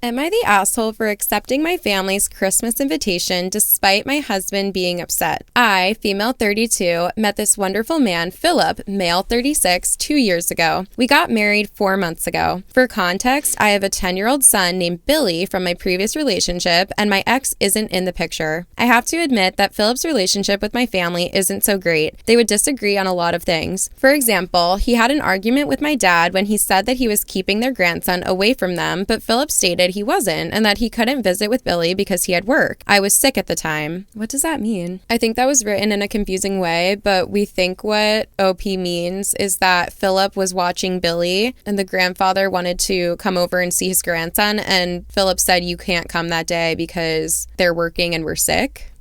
Am I the asshole for accepting my family's Christmas invitation despite my husband being upset? I, female 32, met this wonderful man, Philip, male 36, 2 years ago. We got married 4 months ago. For context, I have a 10-year-old son named Billy from my previous relationship, and my ex isn't in the picture. I have to admit that Philip's relationship with my family isn't so great. They would disagree on a lot of things. For example, he had an argument with my dad when he said that he was keeping their grandson away from them, but Philip stated he wasn't, and that he couldn't visit with Billy because he had work. I was sick at the time. What does that mean? I think that was written in a confusing way, but we think what OP means is that Philip was watching Billy, and the grandfather wanted to come over and see his grandson, and Philip said, "You can't come that day because they're working and we're sick."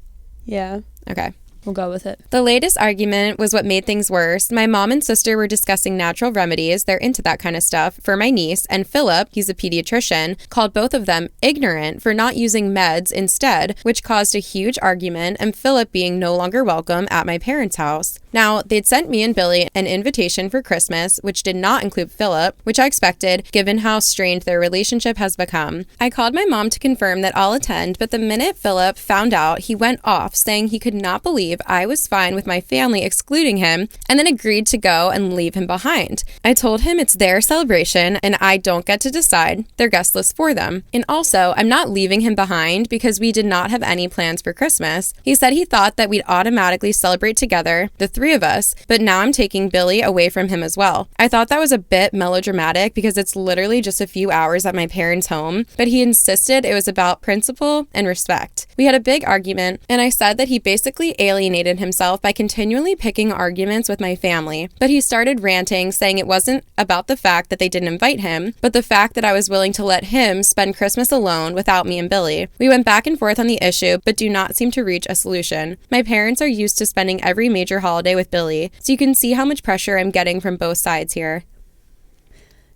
Yeah. Okay. We'll go with it. The latest argument was what made things worse. My mom and sister were discussing natural remedies, they're into that kind of stuff, for my niece, and Philip, he's a pediatrician, called both of them ignorant for not using meds instead, which caused a huge argument and Philip being no longer welcome at my parents' house. Now, they'd sent me and Billy an invitation for Christmas, which did not include Philip, which I expected, given how strained their relationship has become. I called my mom to confirm that I'll attend, but the minute Philip found out, he went off, saying he could not believe I was fine with my family excluding him, and then agreed to go and leave him behind. I told him it's their celebration, and I don't get to decide their guest list for them. And also, I'm not leaving him behind because we did not have any plans for Christmas. He said he thought that we'd automatically celebrate together, the three of us, but now I'm taking Billy away from him as well. I thought that was a bit melodramatic because it's literally just a few hours at my parents' home, but he insisted it was about principle and respect. We had a big argument, and I said that he basically alienated himself by continually picking arguments with my family, but he started ranting, saying it wasn't about the fact that they didn't invite him, but the fact that I was willing to let him spend Christmas alone without me and Billy. We went back and forth on the issue, but do not seem to reach a solution. My parents are used to spending every major holiday with Billy, so you can see how much pressure I'm getting from both sides here.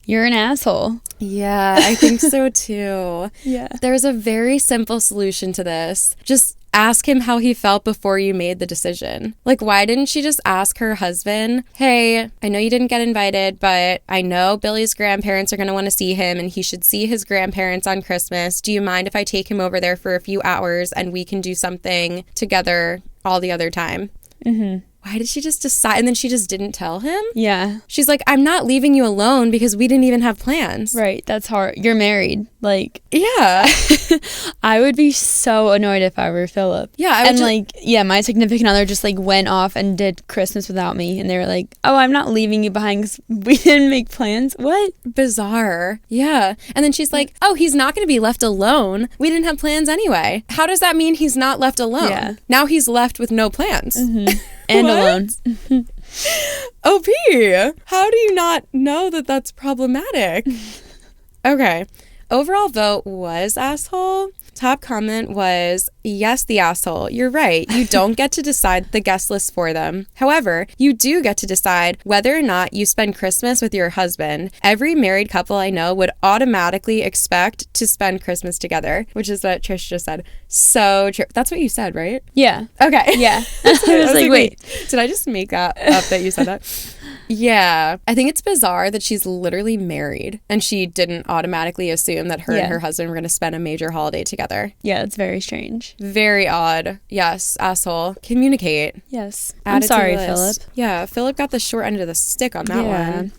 You're an asshole. Yeah, I think so too. Yeah. There's a very simple solution to this. Just ask him how he felt before you made the decision. Like, why didn't she just ask her husband, "Hey, I know you didn't get invited, but I know Billy's grandparents are going to want to see him and he should see his grandparents on Christmas. Do you mind if I take him over there for a few hours and we can do something together all the other time?" Mm-hmm. Why did she just decide? And then she just didn't tell him? Yeah. She's like, "I'm not leaving you alone because we didn't even have plans." Right. That's hard. You're married. Like, yeah. I would be so annoyed if I were Philip. Yeah. I would my significant other just like went off and did Christmas without me. And they were like, "Oh, I'm not leaving you behind because we didn't make plans." What? Bizarre. Yeah. And then she's like, "Oh, he's not going to be left alone. We didn't have plans anyway." How does that mean he's not left alone? Yeah. Now he's left with no plans. Mm-hmm. And alone. OP, how do you not know that that's problematic? Okay. Overall vote was asshole. Top comment was, "Yes, the asshole. You're right. You don't get to decide the guest list for them. However, you do get to decide whether or not you spend Christmas with your husband. Every married couple I know would automatically expect to spend Christmas together," which is what Trish just said. So true. That's what you said, right? Yeah. Okay. Yeah. I was like, wait. Did I just make that up that you said that? Yeah. I think it's bizarre that she's literally married and she didn't automatically assume that her and her husband were going to spend a major holiday together. Yeah, it's very strange. Very odd. Yes, asshole. Communicate. Yes. Add I'm it to sorry, the list. Philip. Yeah, Philip got the short end of the stick on that one.